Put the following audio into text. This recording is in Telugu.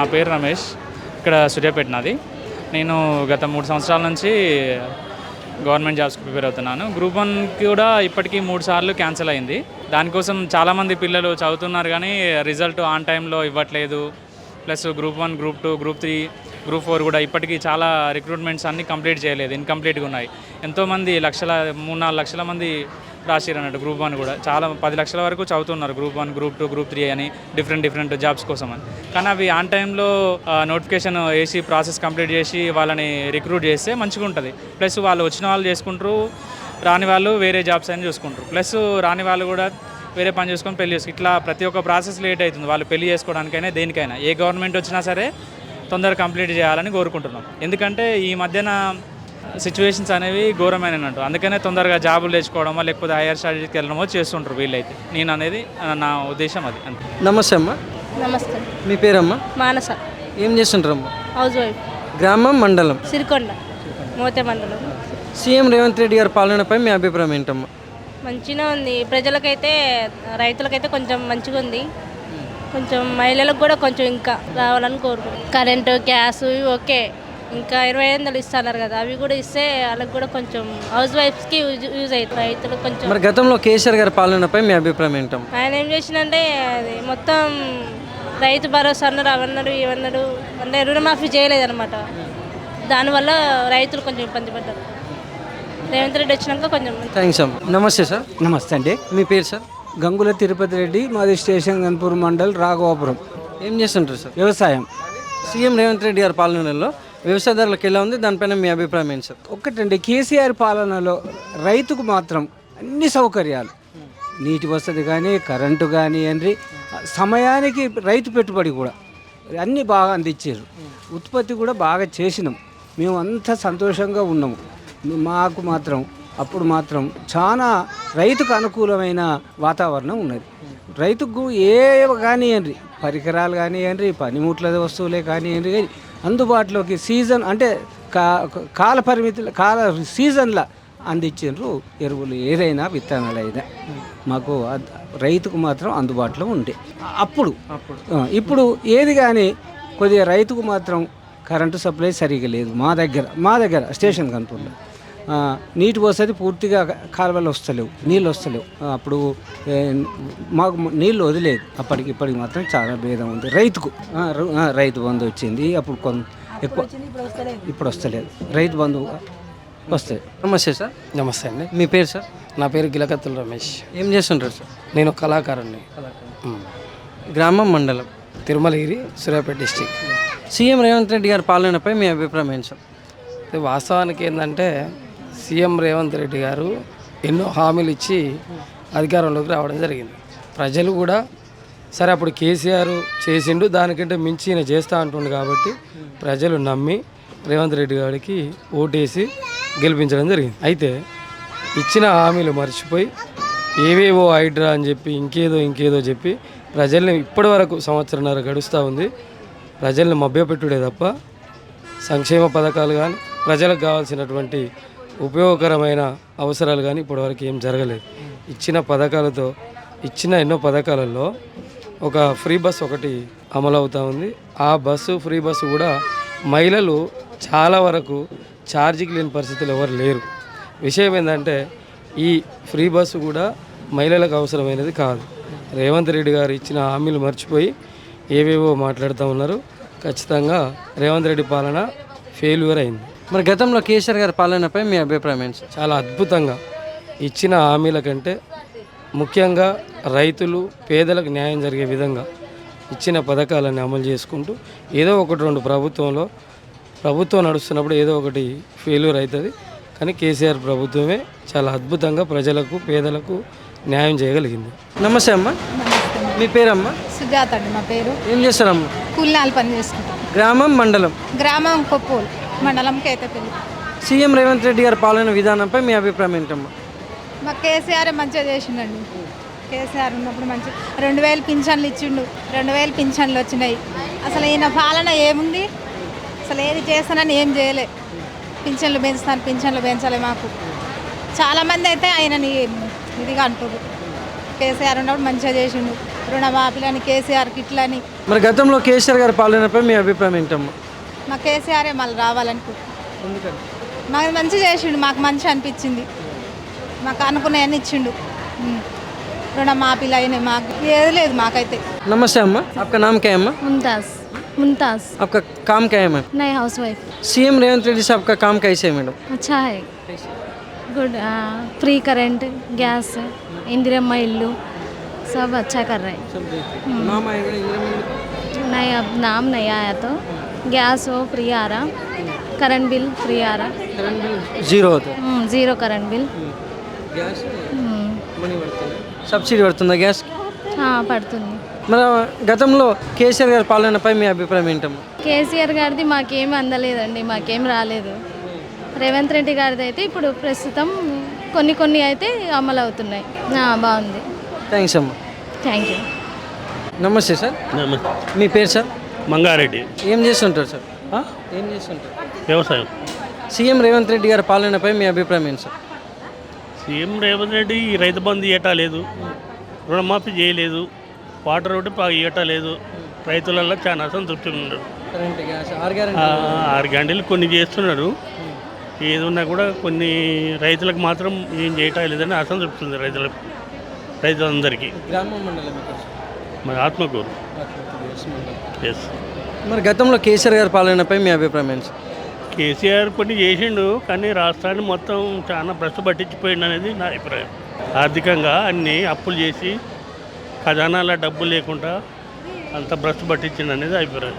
నా పేరు రమేష్. ఇక్కడ సూర్యాపేట నాది. నేను గత 3 సంవత్సరాల నుంచి గవర్నమెంట్ జాబ్స్కి ప్రిపేర్ అవుతున్నాను. గ్రూప్ 1 కూడా ఇప్పటికీ 3 సార్లు క్యాన్సిల్ అయింది. దానికోసం చాలామంది పిల్లలు చదువుతున్నారు కానీ రిజల్ట్ ఆన్ టైంలో ఇవ్వట్లేదు. Plus group 1, group 2, group 3, group 4 కూడా ఇప్పటికీ చాలా రిక్రూట్మెంట్స్ అన్నీ కంప్లీట్ చేయలేదు, ఇన్కంప్లీట్గా ఉన్నాయి. ఎంతోమంది 3-4 లక్షల మంది రాసిరు అన్నట్టు గ్రూప్ 1 కూడా. చాలా 10 లక్షల వరకు చదువుతున్నారు గ్రూప్ 1, గ్రూప్ 2, గ్రూప్ 3 అని డిఫరెంట్ జాబ్స్ కోసం అని. కానీ అవి ఆన్ టైంలో నోటిఫికేషన్ వేసి ప్రాసెస్ కంప్లీట్ చేసి వాళ్ళని రిక్రూట్ చేస్తే మంచిగా ఉంటుంది. ప్లస్ వాళ్ళు వచ్చిన వాళ్ళు చేసుకుంటారు, రాని వాళ్ళు వేరే జాబ్స్ అని చూసుకుంటారు. ప్లస్ రాని వాళ్ళు కూడా వేరే పని చేసుకొని పెళ్లి చేసుకు ఇట్లా ప్రతి ఒక్క ప్రాసెస్ లేట్ అవుతుంది. వాళ్ళు పెళ్లి చేసుకోవడానికైనా దేనికైనా ఏ గవర్నమెంట్ వచ్చినా సరే తొందరగా కంప్లీట్ చేయాలని కోరుకుంటున్నాం. ఎందుకంటే ఈ మధ్యన సిచ్యువేషన్స్ అనేవి ఘోరమైనట్టు. అందుకనే తొందరగా జాబులు తెచ్చుకోవడమో లేకపోతే హైయర్ స్టడీస్కి వెళ్ళడమో చేస్తుంటారు వీళ్ళైతే. నేను అనేది నా ఉద్దేశం అది. అంతే. నమస్తే అమ్మ. నమస్తే. మీ పేరమ్మా? మానస. ఏం చేస్తుంటారమ్మా? House wife. గ్రామం, మండలం? సిరికొండ, మోతే మండలం. సీఎం రేవంత్ రెడ్డి గారి పాలనపై మీ అభిప్రాయం ఏంటమ్మా? మంచిగా ఉంది. ప్రజలకైతే, రైతులకైతే కొంచెం మంచిగా ఉంది. కొంచెం మహిళలకు కూడా కొంచెం ఇంకా రావాలని కోరుకుంటున్నాం. కరెంటు, గ్యాస్ ఇవి ఓకే. ఇంకా 25,000 ఇస్తున్నారు కదా, అవి కూడా ఇస్తే వాళ్ళకి కూడా కొంచెం హౌస్ వైఫ్స్కి యూజ్ అవుతుంది. రైతులు కొంచెం. మరి గతంలో కేసీఆర్ గారి పాలనపై మీ అభిప్రాయం ఏంటమ్మా? ఆయన ఏం చేసిందంటే అది మొత్తం రైతు భరోసా అన్నాడు, అవన్నాడు ఇవన్నాడు, అంటే రుణమాఫీ చేయలేదన్నమాట. దానివల్ల రైతులు కొంచెం ఇబ్బంది పడ్డారు. రేవంత్ రెడ్డి వచ్చినాక కొంచెం. థ్యాంక్స్ అమ్మ. నమస్తే సార్. నమస్తే అండి. మీ పేరు సార్? గంగుల తిరుపతి రెడ్డి, మాది స్టేషన్ గన్పూర్ మండల్, రాఘవాపురం. ఏం చేస్తుంటారు సార్? వ్యవసాయం. సీఎం రేవంత్ రెడ్డి గారి పాలనలో వ్యవసాయదారులకు ఎలా ఉంది, దానిపైన మీ అభిప్రాయం ఏంటి సార్? ఒక్కటండి, కేసీఆర్ పాలనలో రైతుకు మాత్రం అన్ని సౌకర్యాలు, నీటి వసతి కానీ, కరెంటు కానీ అండి, సమయానికి రైతు పెట్టుబడి కూడా అన్నీ బాగా అందించారు. ఉత్పత్తి కూడా బాగా చేసినాం. మేము అంత సంతోషంగా ఉన్నాము. మాకు మాత్రం అప్పుడు మాత్రం చాలా రైతుకు అనుకూలమైన వాతావరణం ఉన్నది. రైతుకు ఏ కానివ్వండి, పరికరాలు కానివ్వండి, పనిముట్ల వస్తువులే కానివ్వండి, అందుబాటులోకి సీజన్ అంటే కాల పరిమితులు, సీజన్ల అందించారు. ఎరువులు ఏదైనా, విత్తనాలైనా మాకు రైతుకు మాత్రం అందుబాటులో ఉండే అప్పుడు. ఇప్పుడు ఏది కానీ కొద్దిగా రైతుకు మాత్రం కరెంటు సప్లై సరిగా లేదు. మా దగ్గర స్టేషన్ కనుపూర్లో నీటి వసతి పూర్తిగా కాలువలు వస్తలేవు, నీళ్ళు వస్తలేవు. అప్పుడు మాకు నీళ్ళు వదిలేదు. ఇప్పటికి మాత్రం చాలా భేదం ఉంది. రైతు బంధు వచ్చింది అప్పుడు ఎక్కువ, ఇప్పుడు వస్తలేదు. రైతు బంధు వస్తాయి. నమస్తే సార్. నమస్తే అండి. మీ పేరు సార్? నా పేరు గిలకత్తుల రమేష్. ఏం చేస్తుంటారు సార్? నేను కళాకారుణ్ణి. గ్రామం, మండలం? తిరుమలగిరి, సూర్యాపేట డిస్టిక్. సీఎం రేవంత్ రెడ్డి గారి పాలనపై మీ అభిప్రాయం ఏంటి సార్? వాస్తవానికి ఏంటంటే సీఎం రేవంత్ రెడ్డి గారు ఎన్నో హామీలు ఇచ్చి అధికారంలోకి రావడం జరిగింది. ప్రజలు కూడా సరే అప్పుడు కేసీఆర్ చేసిండు, దానికంటే మించి ఈయన చేస్తా అంటుండు కాబట్టి ప్రజలు నమ్మి రేవంత్ రెడ్డి గారికి ఓటేసి గెలిపించడం జరిగింది. అయితే ఇచ్చిన హామీలు మర్చిపోయి ఏవేవో హైడ్రా అని చెప్పి ఇంకేదో చెప్పి ప్రజల్ని ఇప్పటి వరకు సంవత్సరంన్నర గడుస్తూ ఉంది. ప్రజల్ని మభ్యపెట్టుడే తప్ప సంక్షేమ పథకాలు కానీ, ప్రజలకు కావాల్సినటువంటి ఉపయోగకరమైన అవసరాలు కానీ ఇప్పటివరకు ఏం జరగలేదు. ఇచ్చిన ఎన్నో పథకాలలో ఒక ఫ్రీ బస్ ఒకటి అమలు అవుతూ ఉంది. ఆ బస్సు, ఫ్రీ బస్సు కూడా మహిళలు చాలా వరకు ఛార్జీకి లేని పరిస్థితులు ఎవరు లేరు. విషయం ఏంటంటే ఈ ఫ్రీ బస్సు కూడా మహిళలకు అవసరమైనది కాదు. రేవంత్ రెడ్డి గారు ఇచ్చిన హామీలు మర్చిపోయి ఏవేవో మాట్లాడుతూ ఉన్నారు. ఖచ్చితంగా రేవంత్ రెడ్డి పాలన ఫెయిల్యూర్ అయింది. మరి గతంలో కేసీఆర్ గారి పాలనపై మీ అభిప్రాయం ఏంటి సార్? చాలా అద్భుతంగా ఇచ్చిన హామీల కంటే ముఖ్యంగా రైతులు, పేదలకు న్యాయం జరిగే విధంగా ఇచ్చిన పథకాలను అమలు చేసుకుంటూ ఏదో ఒకటి రెండు ప్రభుత్వం నడుస్తున్నప్పుడు ఏదో ఒకటి ఫెయిల్యూర్ అవుతుంది. కానీ కేసీఆర్ ప్రభుత్వమే చాలా అద్భుతంగా ప్రజలకు, పేదలకు న్యాయం చేయగలిగింది. నమస్తే అమ్మ. మీ పేరమ్మా? సుజాత అండి మా పేరు. ఏం చేస్తారమ్మా? కూలినాలు పని చేసుకుంటాం. గ్రామం, మండలం? గ్రామం కొప్పోలు, మండలం కేతపల్లి. సీఎం రేవంత్ రెడ్డి గారి పాలన విధానంపై మీ అభిప్రాయం ఏంటమ్మా? మా కేసీఆర్ మంచిగా చేసిండండి. కేసీఆర్ ఉన్నప్పుడు మంచి 2,000 పింఛన్లు ఇచ్చిండు. 2,000 పింఛన్లు వచ్చినాయి. అసలు ఈయన పాలన ఏముంది? అసలు ఏది చేస్తానని ఏం చేయలే. పింఛన్లు పెంచాలి మాకు. చాలామంది అయితే ఆయనని ఇదిగా అంటారు. కేసీఆర్ ఉన్నప్పుడు మంచిగా చేసిండు. రుణమాఫీలని కేసీఆర్కి ఇట్లని. మరి గతంలో కేసీఆర్ గారి పాలనపై మీ అభిప్రాయం ఏంటమ్మా? మా కేసీఆరే మళ్ళీ రావాలనుకుంటున్నాం. మాకు మంచి చేసిండు, మాకు మంచి అనిపించింది, మాకు అనుకున్నాయని ఇచ్చిండు. రుణమాఫీలు అయినాయి, మాకు ఏది లేదు మాకైతే. नमस्ते अम्मा, आपका नाम क्या है अम्मा? मुमताज़ आपका काम क्या है मैम? नए housewife. CM Revanth Reddy साहब का काम कैसे है मैडम? अच्छा है, good. Free current, gas, Indiramma Illu सब अच्छा कर रहे हैं। नाम आएगा इंदिरा मिल? नहीं, अब नाम नहीं आया तो गैस हो फ्री आ रहा, करंट बिल फ्री आ रहा, करंट बिल जीरो होता है, zero current bill. Gas money పడుతుంది, సబ్సిడీ పడుతుందా గ్యాస్? పడుతుంది. మరి గతంలో కేసీఆర్ గారి పాలనపై మీ అభిప్రాయం ఏంటమ్మా? కేసీఆర్ గారిది మాకేం అందలేదండి, మాకేం రాలేదు. రేవంత్ రెడ్డి గారిది అయితే ఇప్పుడు ప్రస్తుతం కొన్ని అయితే అమలు అవుతున్నాయి. బాగుంది. థ్యాంక్స్ అమ్మా. Thank you. నమస్తే సార్, మీ పేరు సార్? మంగారెడ్డి. ఏం చేస్తుంటారు సార్? ఏం చేస్తుంటారు? వ్యవసాయం. సీఎం రేవంత్ రెడ్డి గారి పాలనపై మీ అభిప్రాయం ఏంటి సార్? సీఎం రేవంత్ రెడ్డి రైతు బంధు ఇవ్వటం లేదు, రుణమాఫీ చేయలేదు, వాటర్ ఒకటి ఇవ్వటం లేదు, రైతులలో చాలా అసంతృప్తి ఉన్నారు. కరెంట్ గ్యాస్ 6 గంటలు కొన్ని చేస్తున్నారు, ఏది ఉన్నా కూడా కొన్ని రైతులకు మాత్రం ఏం చేయటం లేదని అసంతృప్తి ఉంది రైతులందరికీ. గ్రామ మండలం మరి ఆత్మకూరు. ఎస్. మరి గతంలో కేసీఆర్ గారి పాలనపై మీ అభిప్రాయం ఏంటి సార్? కేసీఆర్ కొన్ని చేసిండు, కానీ రాష్ట్రాన్ని మొత్తం చాలా భ్రష్టు పట్టించిపోయింది అనేది నా అభిప్రాయం. ఆర్థికంగా అన్ని అప్పులు చేసి ఖజానాల డబ్బులు లేకుండా అంత భ్రష్టు పట్టించింది అనేది అభిప్రాయం.